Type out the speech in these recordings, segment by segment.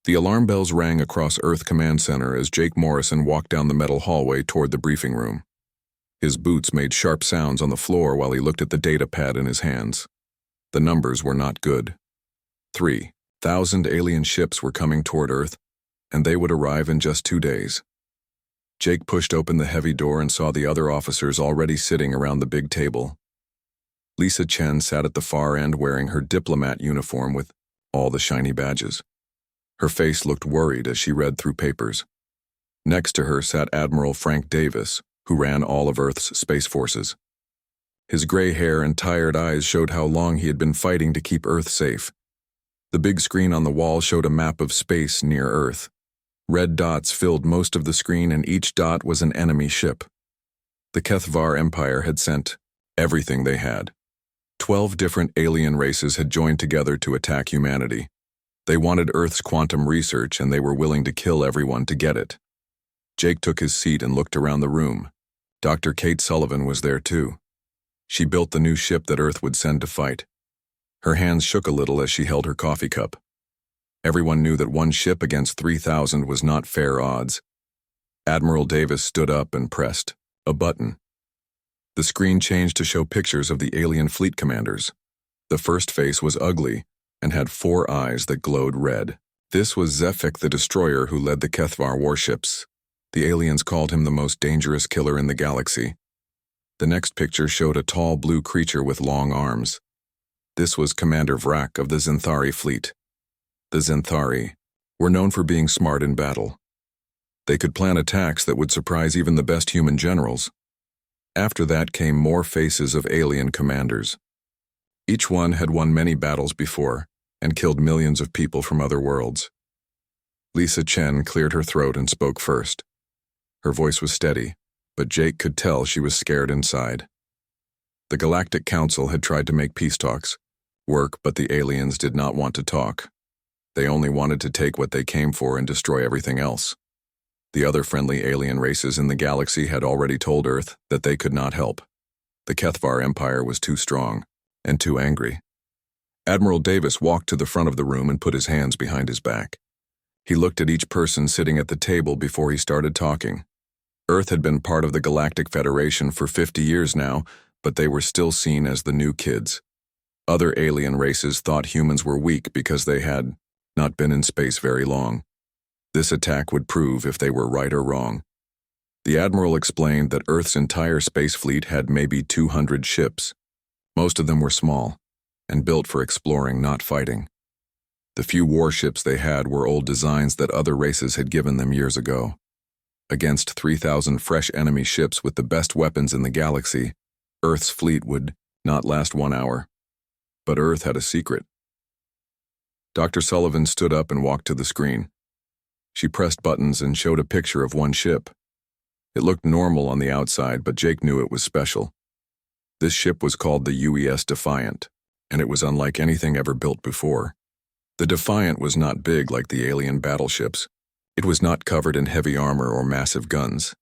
The alarm bells rang across Earth Command Center as Jake Morrison walked down the metal hallway toward the briefing room. His boots made sharp sounds on the floor while he looked at the data pad in his hands. The numbers were not good. 3,000 alien ships were coming toward Earth, and they would arrive in just 2 days. Jake pushed open the heavy door and saw the other officers already sitting around the big table. Lisa Chen sat at the far end wearing her diplomat uniform with all the shiny badges. Her face looked worried as she read through papers. Next to her sat Admiral Frank Davis, who ran all of Earth's space forces. His gray hair and tired eyes showed how long he had been fighting to keep Earth safe. The big screen on the wall showed a map of space near Earth. Red dots filled most of the screen, and each dot was an enemy ship. The Kethvar Empire had sent everything they had. 12 different alien races had joined together to attack humanity. They wanted Earth's quantum research, and they were willing to kill everyone to get it. Jake took his seat and looked around the room. Dr. Kate Sullivan was there too. She built the new ship that Earth would send to fight. Her hands shook a little as she held her coffee cup. Everyone knew that one ship against 3,000 was not fair odds. Admiral Davis stood up and pressed a button. The screen changed to show pictures of the alien fleet commanders. The first face was ugly and had 4 eyes that glowed red. This was Zefik the destroyer who led the Kethvar warships. The aliens called him the most dangerous killer in the galaxy. The next picture showed a tall blue creature with long arms. This was Commander Vrak of the Zinthari fleet. The Zinthari were known for being smart in battle. They could plan attacks that would surprise even the best human generals. After that came more faces of alien commanders. Each one had won many battles before and killed millions of people from other worlds. Lisa Chen cleared her throat and spoke first. Her voice was steady, but Jake could tell she was scared inside. The Galactic Council had tried to make peace talks work, but the aliens did not want to talk. They only wanted to take what they came for and destroy everything else. The other friendly alien races in the galaxy had already told Earth that they could not help. The Kethvar Empire was too strong and too angry. Admiral Davis walked to the front of the room and put his hands behind his back. He looked at each person sitting at the table before he started talking. Earth had been part of the Galactic Federation for 50 years now, but they were still seen as the new kids. Other alien races thought humans were weak because they had not been in space very long. This attack would prove if they were right or wrong. The Admiral explained that Earth's entire space fleet had maybe 200 ships. Most of them were small and built for exploring, not fighting. The few warships they had were old designs that other races had given them years ago. Against 3,000 fresh enemy ships with the best weapons in the galaxy, Earth's fleet would not last 1 hour. But Earth had a secret. Dr. Sullivan stood up and walked to the screen. She pressed buttons and showed a picture of one ship. It looked normal on the outside, but Jake knew it was special. This ship was called the UES Defiant, and it was unlike anything ever built before. The Defiant was not big like the alien battleships. It was not covered in heavy armor or massive guns.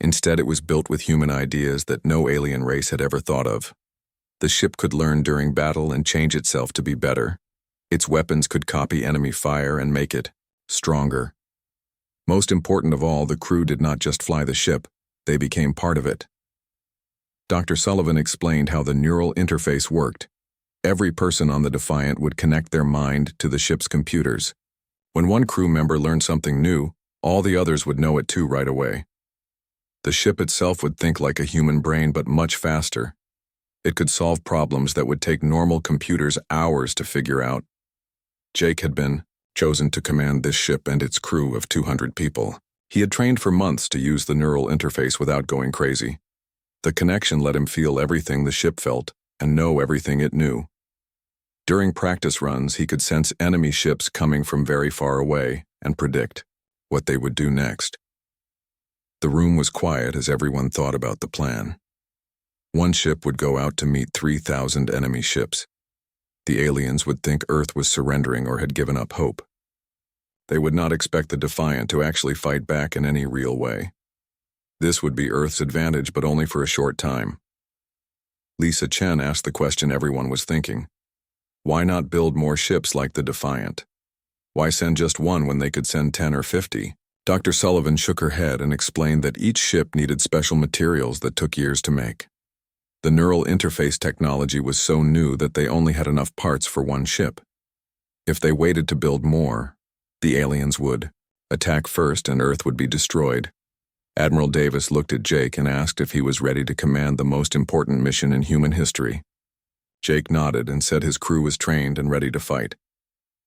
Instead, it was built with human ideas that no alien race had ever thought of. The ship could learn during battle and change itself to be better. Its weapons could copy enemy fire and make it stronger. Most important of all, the crew did not just fly the ship, they became part of it. Dr. Sullivan explained how the neural interface worked. Every person on the Defiant would connect their mind to the ship's computers. When one crew member learned something new, all the others would know it too right away. The ship itself would think like a human brain, but much faster. It could solve problems that would take normal computers hours to figure out. Jake had been chosen to command this ship and its crew of 200 people. He had trained for months to use the neural interface without going crazy. The connection let him feel everything the ship felt and know everything it knew. During practice runs, he could sense enemy ships coming from very far away and predict what they would do next. The room was quiet as everyone thought about the plan. One ship would go out to meet 3,000 enemy ships. The aliens would think Earth was surrendering or had given up hope. They would not expect the Defiant to actually fight back in any real way. This would be Earth's advantage, but only for a short time. Lisa Chen asked the question everyone was thinking. Why not build more ships like the Defiant? Why send just one when they could send 10 or 50? Dr. Sullivan shook her head and explained that each ship needed special materials that took years to make. The neural interface technology was so new that they only had enough parts for one ship. If they waited to build more, the aliens would attack first and Earth would be destroyed. Admiral Davis looked at Jake and asked if he was ready to command the most important mission in human history. Jake nodded and said his crew was trained and ready to fight.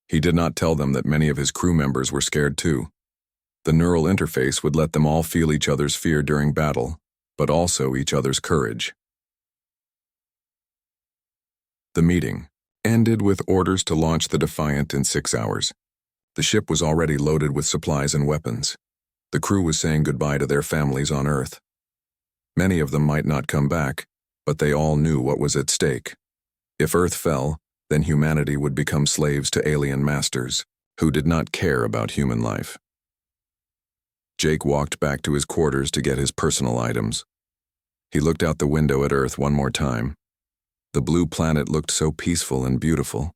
He did not tell them that many of his crew members were scared too. The neural interface would let them all feel each other's fear during battle, but also each other's courage. The meeting ended with orders to launch the Defiant in 6 hours. The ship was already loaded with supplies and weapons. The crew was saying goodbye to their families on Earth. Many of them might not come back, but they all knew what was at stake. If Earth fell, then humanity would become slaves to alien masters, who did not care about human life. Jake walked back to his quarters to get his personal items. He looked out the window at Earth one more time. The blue planet looked so peaceful and beautiful.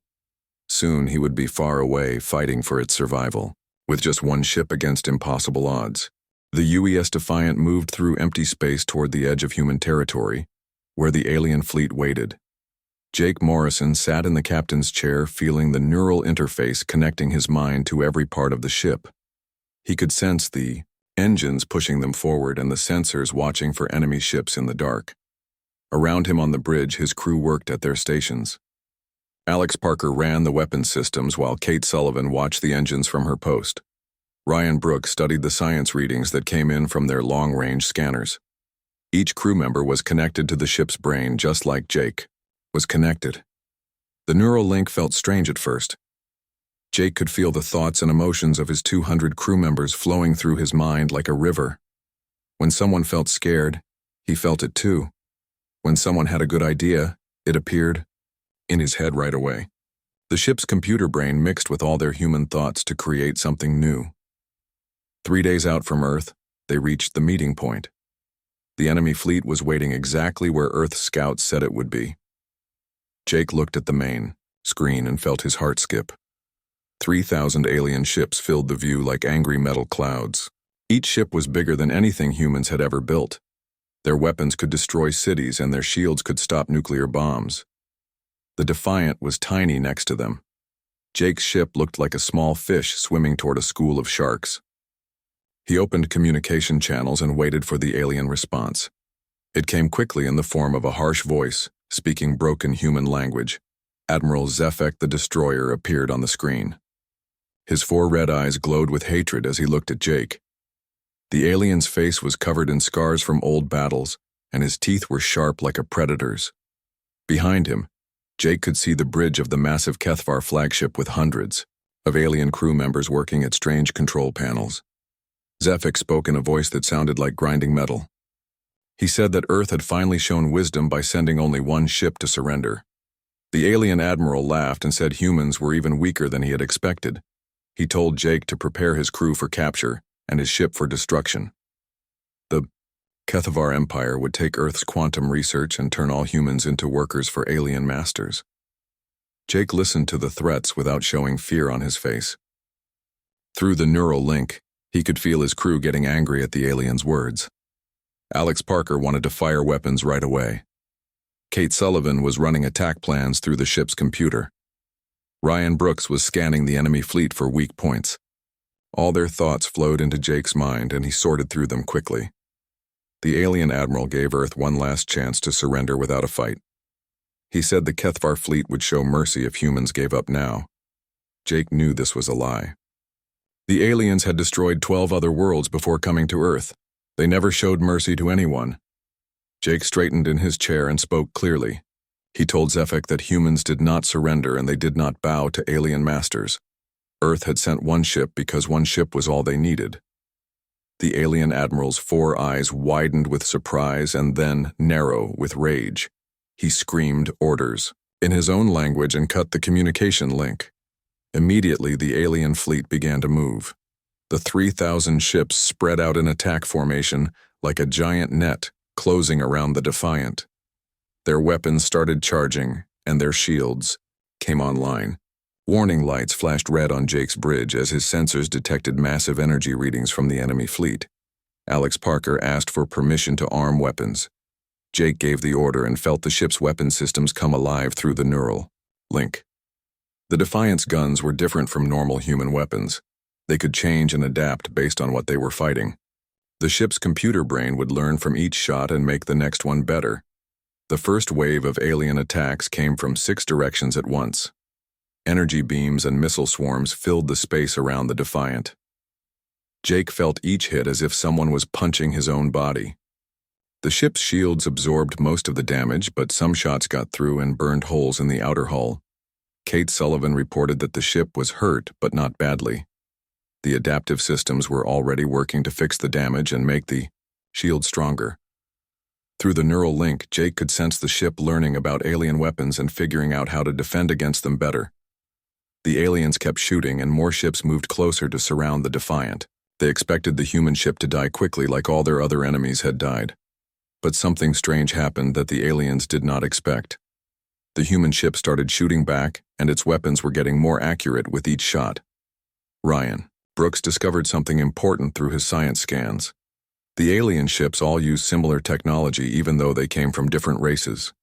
Soon he would be far away fighting for its survival, with just one ship against impossible odds. The UES Defiant moved through empty space toward the edge of human territory, where the alien fleet waited. Jake Morrison sat in the captain's chair, feeling the neural interface connecting his mind to every part of the ship. He could sense the engines pushing them forward and the sensors watching for enemy ships in the dark. Around him on the bridge, his crew worked at their stations. Alex Parker ran the weapons systems while Kate Sullivan watched the engines from her post. Ryan Brooks studied the science readings that came in from their long-range scanners. Each crew member was connected to the ship's brain just like Jake was connected. The neural link felt strange at first. Jake could feel the thoughts and emotions of his 200 crew members flowing through his mind like a river. When someone felt scared, he felt it too. When someone had a good idea, it appeared in his head right away. The ship's computer brain mixed with all their human thoughts to create something new. 3 days out from Earth, they reached the meeting point. The enemy fleet was waiting exactly where Earth's scouts said it would be. Jake looked at the main screen and felt his heart skip. 3,000 alien ships filled the view like angry metal clouds. Each ship was bigger than anything humans had ever built. Their weapons could destroy cities and their shields could stop nuclear bombs. The Defiant was tiny next to them. Jake's ship looked like a small fish swimming toward a school of sharks. He opened communication channels and waited for the alien response. It came quickly in the form of a harsh voice, speaking broken human language. Admiral Zefek the Destroyer appeared on the screen. His 4 red eyes glowed with hatred as he looked at Jake. The alien's face was covered in scars from old battles, and his teeth were sharp like a predator's. Behind him, Jake could see the bridge of the massive Kethvar flagship with hundreds of alien crew members working at strange control panels. Zefek spoke in a voice that sounded like grinding metal. He said that Earth had finally shown wisdom by sending only one ship to surrender. The alien admiral laughed and said humans were even weaker than he had expected. He told Jake to prepare his crew for capture and his ship for destruction. The Kethvar Empire would take Earth's quantum research and turn all humans into workers for alien masters. Jake listened to the threats without showing fear on his face. Through the neural link, he could feel his crew getting angry at the alien's words. Alex Parker wanted to fire weapons right away. Kate Sullivan was running attack plans through the ship's computer. Ryan Brooks was scanning the enemy fleet for weak points. All their thoughts flowed into Jake's mind, and he sorted through them quickly. The alien admiral gave Earth one last chance to surrender without a fight. He said the Kethvar fleet would show mercy if humans gave up now. Jake knew this was a lie. The aliens had destroyed 12 other worlds before coming to Earth. They never showed mercy to anyone. Jake straightened in his chair and spoke clearly. He told Zefek that humans did not surrender and they did not bow to alien masters. Earth had sent one ship because one ship was all they needed. The alien admiral's 4 eyes widened with surprise and then narrow with rage. He screamed orders in his own language and cut the communication link. Immediately, the alien fleet began to move. The 3,000 ships spread out in attack formation like a giant net closing around the Defiant. Their weapons started charging, and their shields came online. Warning lights flashed red on Jake's bridge as his sensors detected massive energy readings from the enemy fleet. Alex Parker asked for permission to arm weapons. Jake gave the order and felt the ship's weapon systems come alive through the neural link. The Defiant's guns were different from normal human weapons. They could change and adapt based on what they were fighting. The ship's computer brain would learn from each shot and make the next one better. The first wave of alien attacks came from 6 directions at once. Energy beams and missile swarms filled the space around the Defiant. Jake felt each hit as if someone was punching his own body. The ship's shields absorbed most of the damage, but some shots got through and burned holes in the outer hull. Kate Sullivan reported that the ship was hurt, but not badly. The adaptive systems were already working to fix the damage and make the shield stronger. Through the neural link, Jake could sense the ship learning about alien weapons and figuring out how to defend against them better. The aliens kept shooting and more ships moved closer to surround the Defiant. They expected the human ship to die quickly like all their other enemies had died. But something strange happened that the aliens did not expect. The human ship started shooting back, and its weapons were getting more accurate with each shot. Ryan Brooks discovered something important through his science scans. The alien ships all used similar technology even though they came from different races.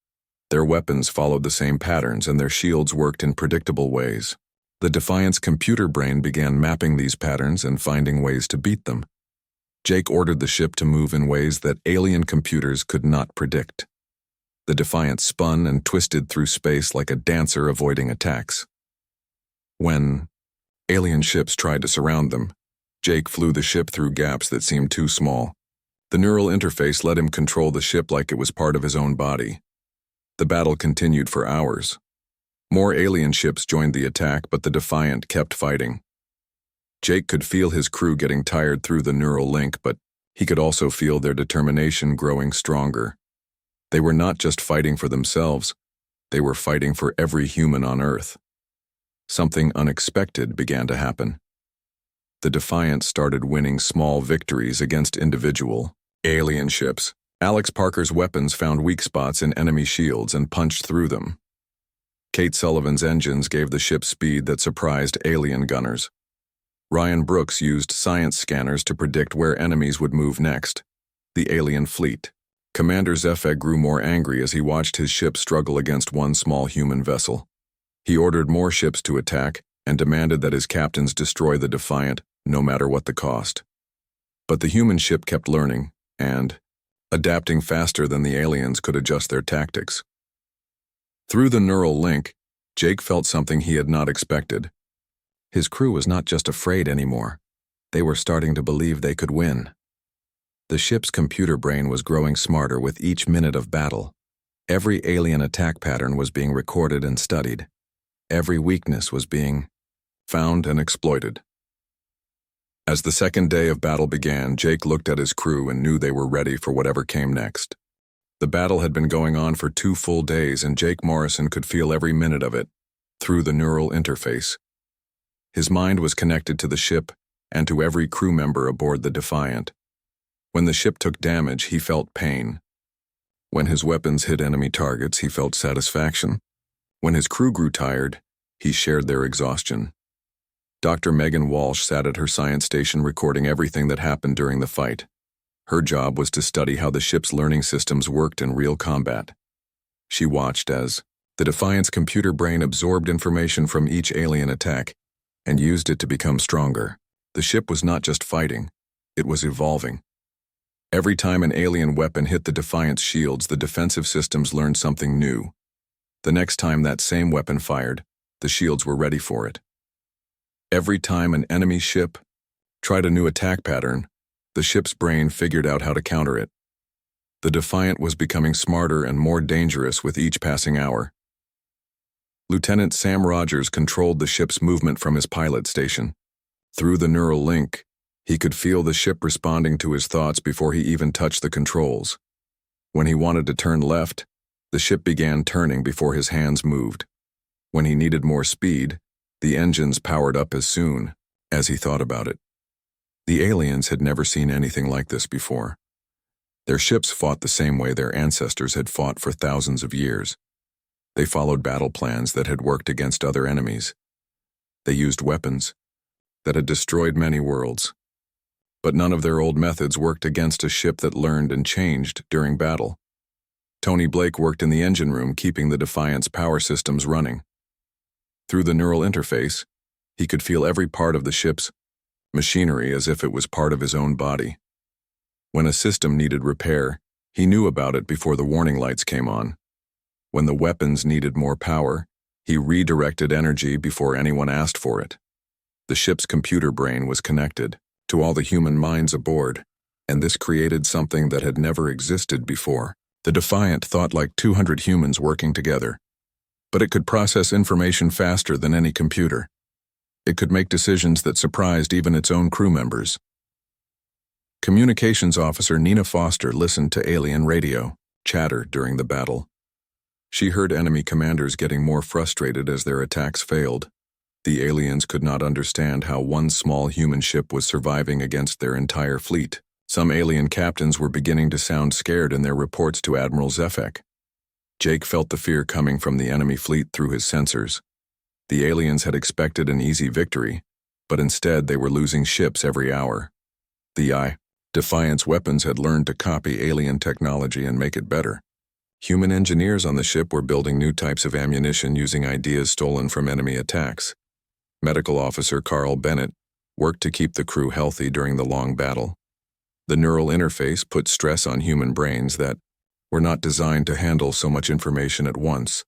Their weapons followed the same patterns and their shields worked in predictable ways. The Defiant's computer brain began mapping these patterns and finding ways to beat them. Jake ordered the ship to move in ways that alien computers could not predict. The Defiant spun and twisted through space like a dancer avoiding attacks. When alien ships tried to surround them, Jake flew the ship through gaps that seemed too small. The neural interface let him control the ship like it was part of his own body. The battle continued for hours. More alien ships joined the attack, but the Defiant kept fighting. Jake could feel his crew getting tired through the neural link, but he could also feel their determination growing stronger. They were not just fighting for themselves, they were fighting for every human on Earth. Something unexpected began to happen. The Defiant started winning small victories against individual alien ships. Alex Parker's weapons found weak spots in enemy shields and punched through them. Kate Sullivan's engines gave the ship speed that surprised alien gunners. Ryan Brooks used science scanners to predict where enemies would move next. The alien fleet. Commander Zefek grew more angry as he watched his ship struggle against one small human vessel. He ordered more ships to attack and demanded that his captains destroy the Defiant, no matter what the cost. But the human ship kept learning and adapting faster than the aliens could adjust their tactics. Through the neural link, Jake felt something he had not expected. His crew was not just afraid anymore. They were starting to believe they could win. The ship's computer brain was growing smarter with each minute of battle. Every alien attack pattern was being recorded and studied. Every weakness was being found and exploited. As the second day of battle began, Jake looked at his crew and knew they were ready for whatever came next. The battle had been going on for 2 full days, and Jake Morrison could feel every minute of it through the neural interface. His mind was connected to the ship and to every crew member aboard the Defiant. When the ship took damage, he felt pain. When his weapons hit enemy targets, he felt satisfaction. When his crew grew tired, he shared their exhaustion. Dr. Megan Walsh sat at her science station recording everything that happened during the fight. Her job was to study how the ship's learning systems worked in real combat. She watched as the Defiant's computer brain absorbed information from each alien attack and used it to become stronger. The ship was not just fighting, it was evolving. Every time an alien weapon hit the Defiant's shields, the defensive systems learned something new. The next time that same weapon fired, the shields were ready for it. Every time an enemy ship tried a new attack pattern, the ship's brain figured out how to counter it. The Defiant was becoming smarter and more dangerous with each passing hour. Lieutenant Sam Rogers controlled the ship's movement from his pilot station. Through the neural link, he could feel the ship responding to his thoughts before he even touched the controls. When he wanted to turn left, the ship began turning before his hands moved. When he needed more speed, the engines powered up as soon as he thought about it. The aliens had never seen anything like this before. Their ships fought the same way their ancestors had fought for thousands of years. They followed battle plans that had worked against other enemies. They used weapons that had destroyed many worlds. But none of their old methods worked against a ship that learned and changed during battle. Tony Blake worked in the engine room, keeping the Defiant's power systems running. Through the neural interface, he could feel every part of the ship's machinery as if it was part of his own body. When a system needed repair, he knew about it before the warning lights came on. When the weapons needed more power, he redirected energy before anyone asked for it. The ship's computer brain was connected to all the human minds aboard, and this created something that had never existed before. The Defiant thought like 200 humans working together, but it could process information faster than any computer. It could make decisions that surprised even its own crew members. Communications Officer Nina Foster listened to alien radio chatter during the battle. She heard enemy commanders getting more frustrated as their attacks failed. The aliens could not understand how one small human ship was surviving against their entire fleet. Some alien captains were beginning to sound scared in their reports to Admiral Zefek. Jake felt the fear coming from the enemy fleet through his sensors. The aliens had expected an easy victory, but instead they were losing ships every hour. The Defiant's weapons had learned to copy alien technology and make it better. Human engineers on the ship were building new types of ammunition using ideas stolen from enemy attacks. Medical Officer Carl Bennett worked to keep the crew healthy during the long battle. The neural interface put stress on human brains that were not designed to handle so much information at once.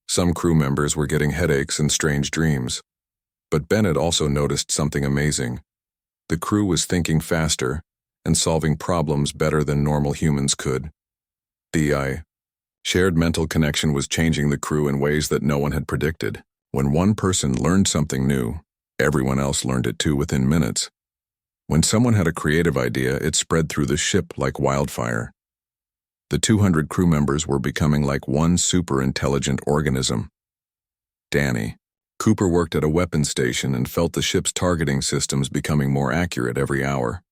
Some crew members were getting headaches and strange dreams. But Bennett also noticed something amazing. The crew was thinking faster and solving problems better than normal humans could. The shared mental connection was changing the crew in ways that no one had predicted. When one person learned something new, everyone else learned it too within minutes. When someone had a creative idea, it spread through the ship like wildfire. The 200 crew members were becoming like one super-intelligent organism. Danny Cooper worked at a weapons station and felt the ship's targeting systems becoming more accurate every hour.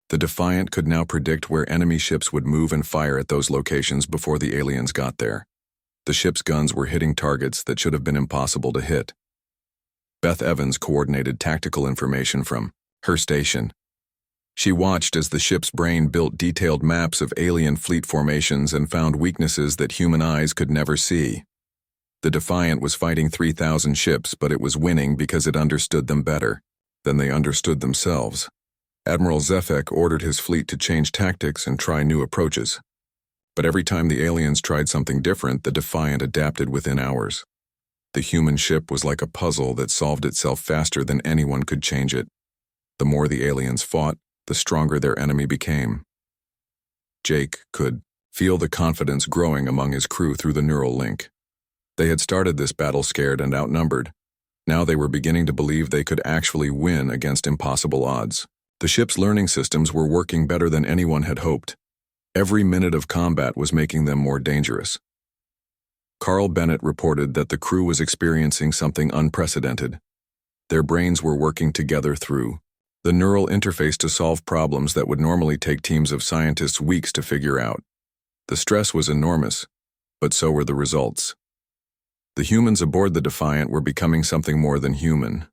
The Defiant could now predict where enemy ships would move and fire at those locations before the aliens got there. The ship's guns were hitting targets that should have been impossible to hit. Beth Evans coordinated tactical information from her station. She watched as the ship's brain built detailed maps of alien fleet formations and found weaknesses that human eyes could never see. The Defiant was fighting 3,000 ships, but it was winning because it understood them better than they understood themselves. Admiral Zefek ordered his fleet to change tactics and try new approaches. But every time the aliens tried something different, the Defiant adapted within hours. The human ship was like a puzzle that solved itself faster than anyone could change it. The more the aliens fought, the stronger their enemy became. Jake could feel the confidence growing among his crew through the neural link. They had started this battle scared and outnumbered. Now they were beginning to believe they could actually win against impossible odds. The ship's learning systems were working better than anyone had hoped. Every minute of combat was making them more dangerous. Carl Bennett reported that the crew was experiencing something unprecedented. Their brains were working together through the neural interface to solve problems that would normally take teams of scientists weeks to figure out. The stress was enormous, but so were the results. The humans aboard the Defiant were becoming something more than human.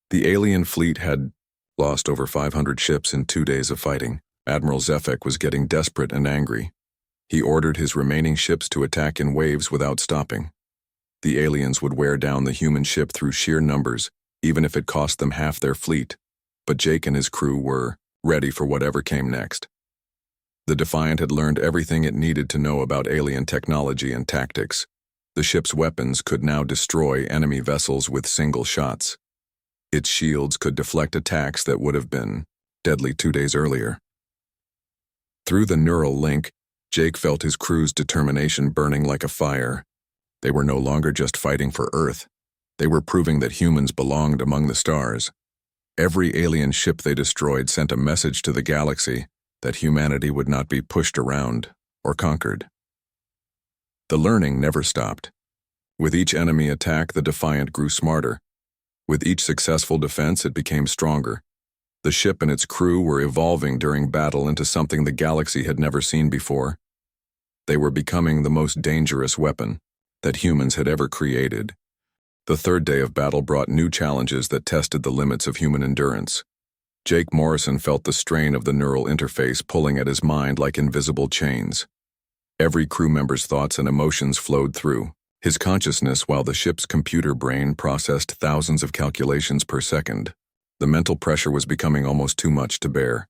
The alien fleet had lost over 500 ships in 2 days of fighting. Admiral Zefek was getting desperate and angry. He ordered his remaining ships to attack in waves without stopping. The aliens would wear down the human ship through sheer numbers, even if it cost them half their fleet. But Jake and his crew were ready for whatever came next. The Defiant had learned everything it needed to know about alien technology and tactics. The ship's weapons could now destroy enemy vessels with single shots. Its shields could deflect attacks that would have been deadly 2 days earlier. Through the neural link, Jake felt his crew's determination burning like a fire. They were no longer just fighting for Earth. They were proving that humans belonged among the stars. Every alien ship they destroyed sent a message to the galaxy that humanity would not be pushed around or conquered. The learning never stopped. With each enemy attack, the Defiant grew smarter. With each successful defense, it became stronger. The ship and its crew were evolving during battle into something the galaxy had never seen before. They were becoming the most dangerous weapon that humans had ever created. The third day of battle brought new challenges that tested the limits of human endurance. Jake Morrison felt the strain of the neural interface pulling at his mind like invisible chains. Every crew member's thoughts and emotions flowed through his consciousness while the ship's computer brain processed thousands of calculations per second. The mental pressure was becoming almost too much to bear.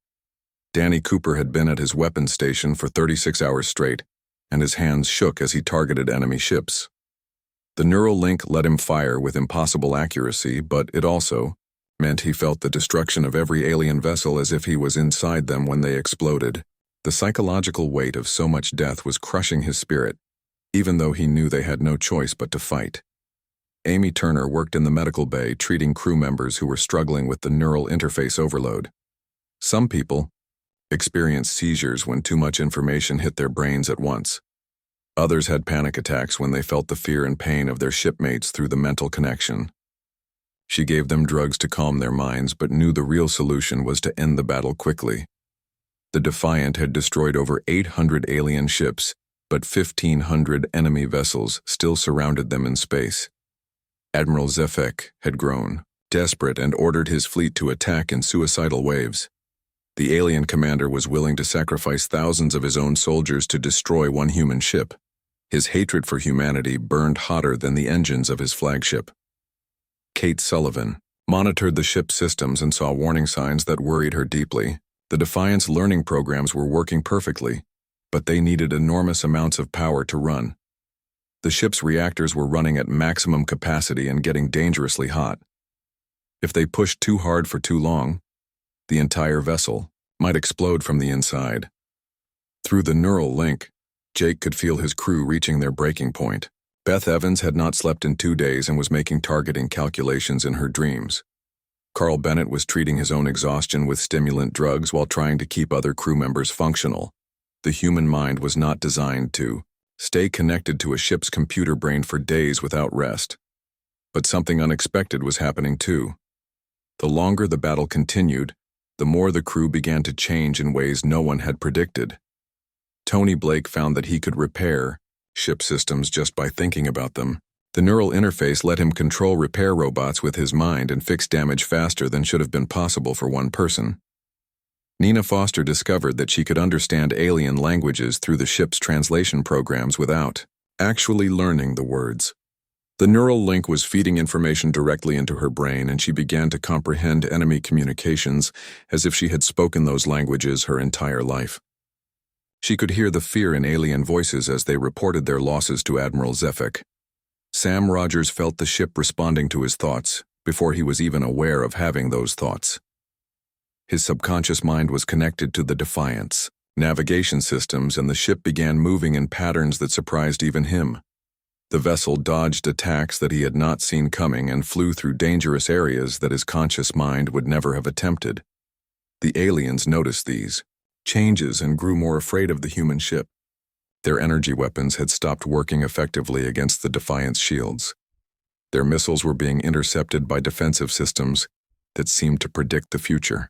Danny Cooper had been at his weapons station for 36 hours straight, and his hands shook as he targeted enemy ships. The neural link let him fire with impossible accuracy, but it also meant he felt the destruction of every alien vessel as if he was inside them when they exploded. The psychological weight of so much death was crushing his spirit, even though he knew they had no choice but to fight. Amy Turner worked in the medical bay treating crew members who were struggling with the neural interface overload. Some people experienced seizures when too much information hit their brains at once. Others had panic attacks when they felt the fear and pain of their shipmates through the mental connection. She gave them drugs to calm their minds, but knew the real solution was to end the battle quickly. The Defiant had destroyed over 800 alien ships, but 1,500 enemy vessels still surrounded them in space. Admiral Zefek had grown desperate and ordered his fleet to attack in suicidal waves. The alien commander was willing to sacrifice thousands of his own soldiers to destroy one human ship. His hatred for humanity burned hotter than the engines of his flagship. Kate Sullivan monitored the ship's systems and saw warning signs that worried her deeply. The Defiant's learning programs were working perfectly, but they needed enormous amounts of power to run. The ship's reactors were running at maximum capacity and getting dangerously hot. If they pushed too hard for too long, the entire vessel might explode from the inside. Through the neural link, Jake could feel his crew reaching their breaking point. Beth Evans had not slept in 2 days and was making targeting calculations in her dreams. Carl Bennett was treating his own exhaustion with stimulant drugs while trying to keep other crew members functional. The human mind was not designed to stay connected to a ship's computer brain for days without rest. But something unexpected was happening too. The longer the battle continued, the more the crew began to change in ways no one had predicted. Tony Blake found that he could repair ship systems just by thinking about them. The neural interface let him control repair robots with his mind and fix damage faster than should have been possible for one person. Nina Foster discovered that she could understand alien languages through the ship's translation programs without actually learning the words. The neural link was feeding information directly into her brain, and she began to comprehend enemy communications as if she had spoken those languages her entire life. She could hear the fear in alien voices as they reported their losses to Admiral Zefek. Sam Rogers felt the ship responding to his thoughts before he was even aware of having those thoughts. His subconscious mind was connected to the Defiant's navigation systems, and the ship began moving in patterns that surprised even him. The vessel dodged attacks that he had not seen coming and flew through dangerous areas that his conscious mind would never have attempted. The aliens noticed these changes and grew more afraid of the human ship. Their energy weapons had stopped working effectively against the Defiant's shields. Their missiles were being intercepted by defensive systems that seemed to predict the future.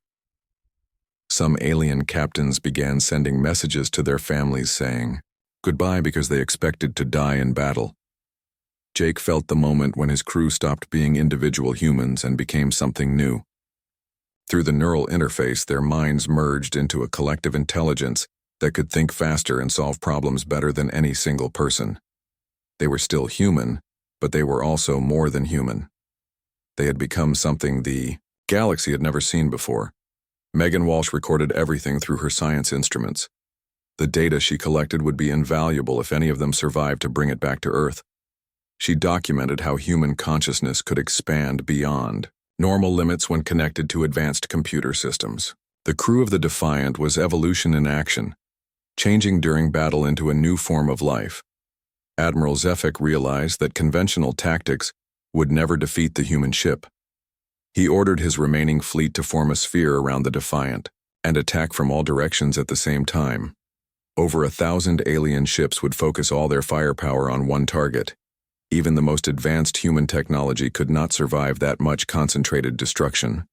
Some alien captains began sending messages to their families saying goodbye because they expected to die in battle. Jake felt the moment when his crew stopped being individual humans and became something new. Through the neural interface, their minds merged into a collective intelligence that could think faster and solve problems better than any single person. They were still human, but they were also more than human. They had become something the galaxy had never seen before. Megan Walsh recorded everything through her science instruments. The data she collected would be invaluable if any of them survived to bring it back to Earth. She documented how human consciousness could expand beyond normal limits when connected to advanced computer systems. The crew of the Defiant was evolution in action, changing during battle into a new form of life. Admiral Zefek realized that conventional tactics would never defeat the human ship. He ordered his remaining fleet to form a sphere around the Defiant and attack from all directions at the same time. Over 1,000 alien ships would focus all their firepower on one target. Even the most advanced human technology could not survive that much concentrated destruction.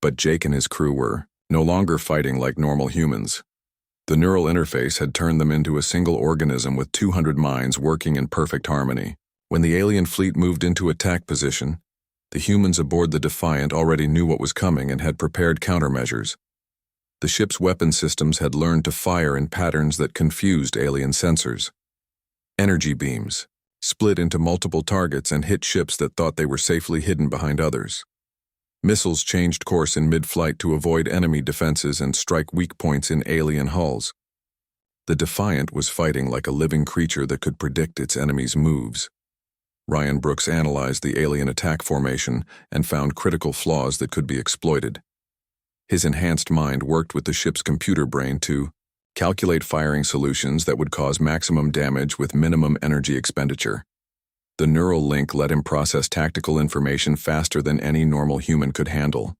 But Jake and his crew were no longer fighting like normal humans. The neural interface had turned them into a single organism with 200 minds working in perfect harmony. When the alien fleet moved into attack position, the humans aboard the Defiant already knew what was coming and had prepared countermeasures. The ship's weapon systems had learned to fire in patterns that confused alien sensors. Energy beams split into multiple targets and hit ships that thought they were safely hidden behind others. Missiles changed course in mid-flight to avoid enemy defenses and strike weak points in alien hulls. The Defiant was fighting like a living creature that could predict its enemies' moves. Ryan Brooks analyzed the alien attack formation and found critical flaws that could be exploited. His enhanced mind worked with the ship's computer brain to calculate firing solutions that would cause maximum damage with minimum energy expenditure. The neural link let him process tactical information faster than any normal human could handle.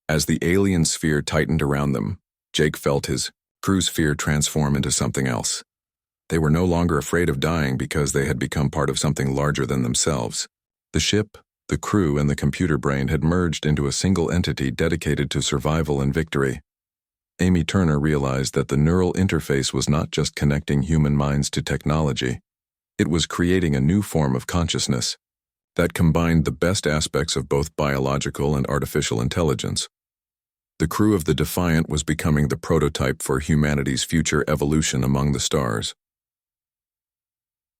As the alien sphere tightened around them, Jake felt his crew's fear transform into something else. They were no longer afraid of dying because they had become part of something larger than themselves. The ship, the crew, and the computer brain had merged into a single entity dedicated to survival and victory. Amy Turner realized that the neural interface was not just connecting human minds to technology. It was creating a new form of consciousness that combined the best aspects of both biological and artificial intelligence. The crew of the Defiant was becoming the prototype for humanity's future evolution among the stars.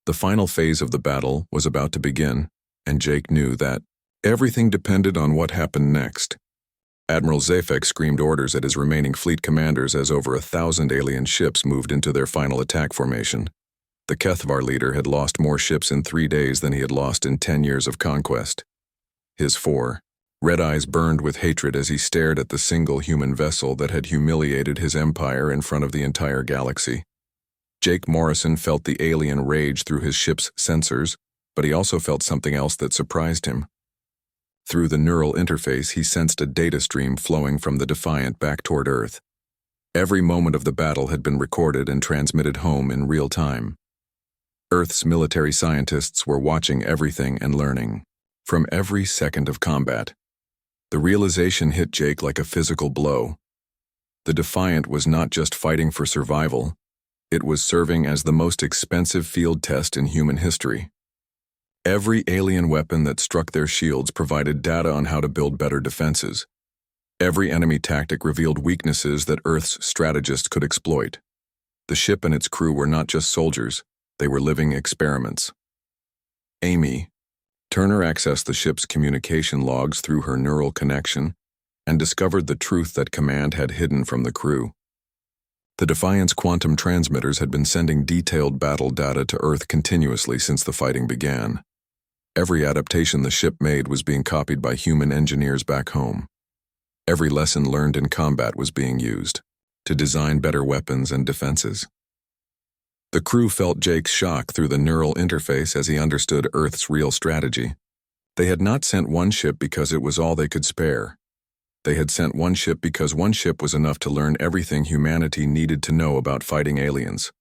The final phase of the battle was about to begin, and Jake knew that everything depended on what happened next. Admiral Zafek screamed orders at his remaining fleet commanders as over 1,000 alien ships moved into their final attack formation. The Kethvar leader had lost more ships in 3 days than he had lost in 10 years of conquest. His red eyes burned with hatred as he stared at the single human vessel that had humiliated his empire in front of the entire galaxy. Jake Morrison felt the alien rage through his ship's sensors, but he also felt something else that surprised him. Through the neural interface, he sensed a data stream flowing from the Defiant back toward Earth. Every moment of the battle had been recorded and transmitted home in real time. Earth's military scientists were watching everything and learning from every second of combat. The realization hit Jake like a physical blow. The Defiant was not just fighting for survival. It was serving as the most expensive field test in human history. Every alien weapon that struck their shields provided data on how to build better defenses. Every enemy tactic revealed weaknesses that Earth's strategists could exploit. The ship and its crew were not just soldiers, they were living experiments. Amy Turner accessed the ship's communication logs through her neural connection and discovered the truth that command had hidden from the crew. The Defiant's quantum transmitters had been sending detailed battle data to Earth continuously since the fighting began. Every adaptation the ship made was being copied by human engineers back home. Every lesson learned in combat was being used to design better weapons and defenses. The crew felt Jake's shock through the neural interface as he understood Earth's real strategy. They had not sent one ship because it was all they could spare. They had sent one ship because one ship was enough to learn everything humanity needed to know about fighting aliens.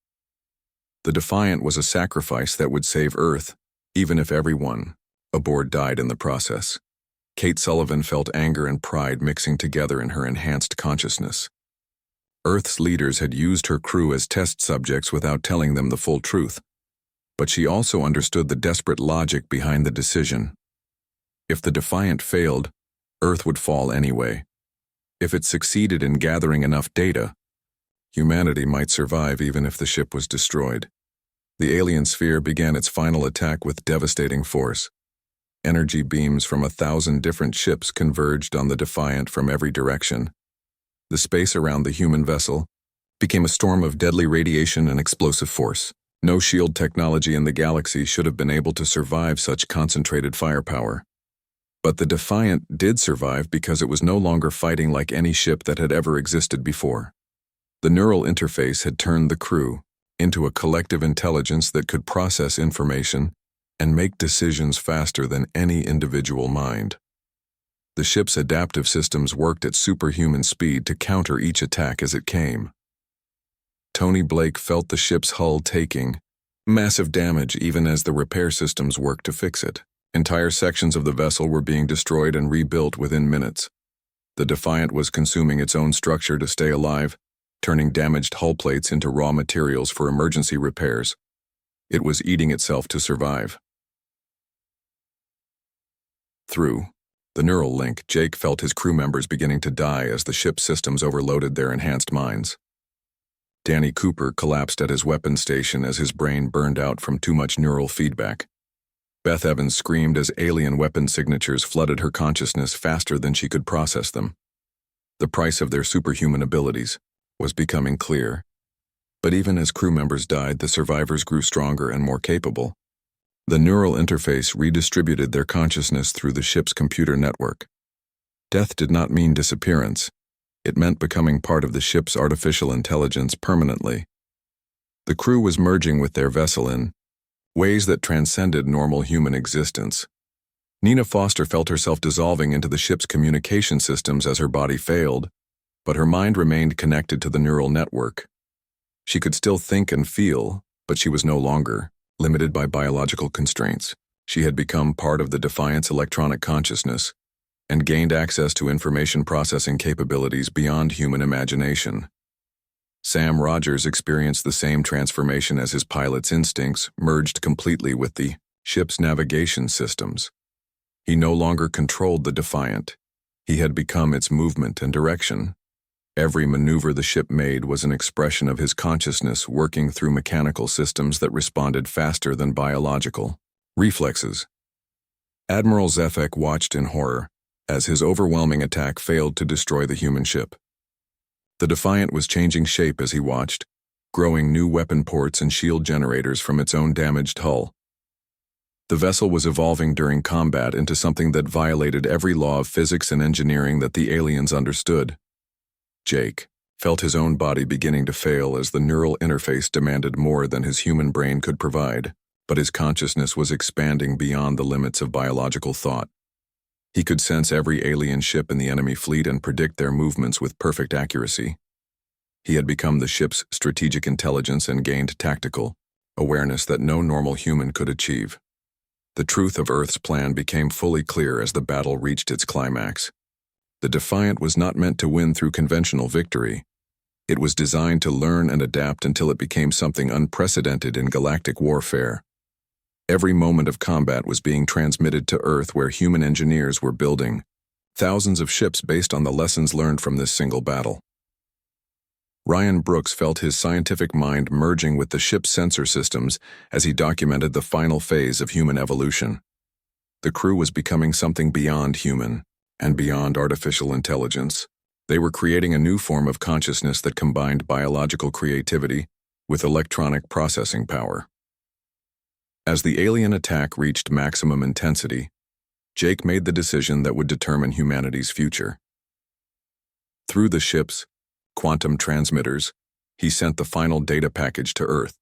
The Defiant was a sacrifice that would save Earth, even if everyone aboard died in the process. Kate Sullivan felt anger and pride mixing together in her enhanced consciousness. Earth's leaders had used her crew as test subjects without telling them the full truth, but she also understood the desperate logic behind the decision. If the Defiant failed, Earth would fall anyway. If it succeeded in gathering enough data, humanity might survive even if the ship was destroyed. The alien sphere began its final attack with devastating force. Energy beams from 1,000 different ships converged on the Defiant from every direction. The space around the human vessel became a storm of deadly radiation and explosive force. No shield technology in the galaxy should have been able to survive such concentrated firepower. But the Defiant did survive because it was no longer fighting like any ship that had ever existed before. The neural interface had turned the crew into a collective intelligence that could process information and make decisions faster than any individual mind. The ship's adaptive systems worked at superhuman speed to counter each attack as it came. Tony Blake felt the ship's hull taking massive damage even as the repair systems worked to fix it. Entire sections of the vessel were being destroyed and rebuilt within minutes. The Defiant was consuming its own structure to stay alive, turning damaged hull plates into raw materials for emergency repairs. It was eating itself to survive. Through the neural link, Jake felt his crew members beginning to die as the ship's systems overloaded their enhanced minds. Danny Cooper collapsed at his weapons station as his brain burned out from too much neural feedback. Beth Evans screamed as alien weapon signatures flooded her consciousness faster than she could process them. The price of their superhuman abilities was becoming clear. But even as crew members died, the survivors grew stronger and more capable. The neural interface redistributed their consciousness through the ship's computer network. Death did not mean disappearance. It meant becoming part of the ship's artificial intelligence permanently. The crew was merging with their vessel in ways that transcended normal human existence. Nina Foster felt herself dissolving into the ship's communication systems as her body failed, but her mind remained connected to the neural network. She could still think and feel, but she was no longer limited by biological constraints. She had become part of the Defiant's electronic consciousness and gained access to information processing capabilities beyond human imagination. Sam Rogers experienced the same transformation as his pilot's instincts merged completely with the ship's navigation systems. He no longer controlled the Defiant. He had become its movement and direction. Every maneuver the ship made was an expression of his consciousness working through mechanical systems that responded faster than biological reflexes. Admiral Zefek watched in horror as his overwhelming attack failed to destroy the human ship. The Defiant was changing shape as he watched, growing new weapon ports and shield generators from its own damaged hull. The vessel was evolving during combat into something that violated every law of physics and engineering that the aliens understood. Jake felt his own body beginning to fail as the neural interface demanded more than his human brain could provide, but his consciousness was expanding beyond the limits of biological thought. He could sense every alien ship in the enemy fleet and predict their movements with perfect accuracy. He had become the ship's strategic intelligence and gained tactical awareness that no normal human could achieve. The truth of Earth's plan became fully clear as the battle reached its climax. The Defiant was not meant to win through conventional victory. It was designed to learn and adapt until it became something unprecedented in galactic warfare. Every moment of combat was being transmitted to Earth, where human engineers were building thousands of ships based on the lessons learned from this single battle. Ryan Brooks felt his scientific mind merging with the ship's sensor systems as he documented the final phase of human evolution. The crew was becoming something beyond human and beyond artificial intelligence. They were creating a new form of consciousness that combined biological creativity with electronic processing power. As the alien attack reached maximum intensity, Jake made the decision that would determine humanity's future. Through the ship's quantum transmitters, he sent the final data package to Earth.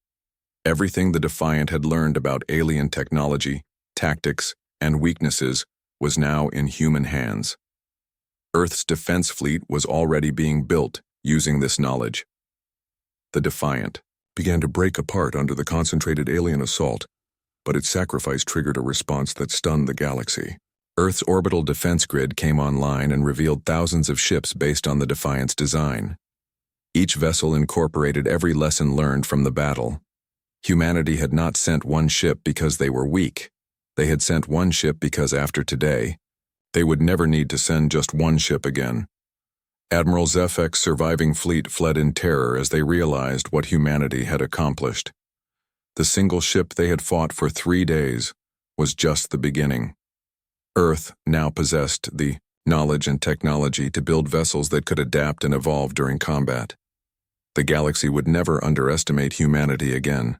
Everything the Defiant had learned about alien technology, tactics, and weaknesses was now in human hands. Earth's defense fleet was already being built using this knowledge. The Defiant began to break apart under the concentrated alien assault, but its sacrifice triggered a response that stunned the galaxy. Earth's orbital defense grid came online and revealed thousands of ships based on the Defiant's design. Each vessel incorporated every lesson learned from the battle. Humanity had not sent one ship because they were weak. They had sent one ship because after today, they would never need to send just one ship again. Admiral Zefek's surviving fleet fled in terror as they realized what humanity had accomplished. The single ship they had fought for 3 days was just the beginning. Earth now possessed the knowledge and technology to build vessels that could adapt and evolve during combat. The galaxy would never underestimate humanity again.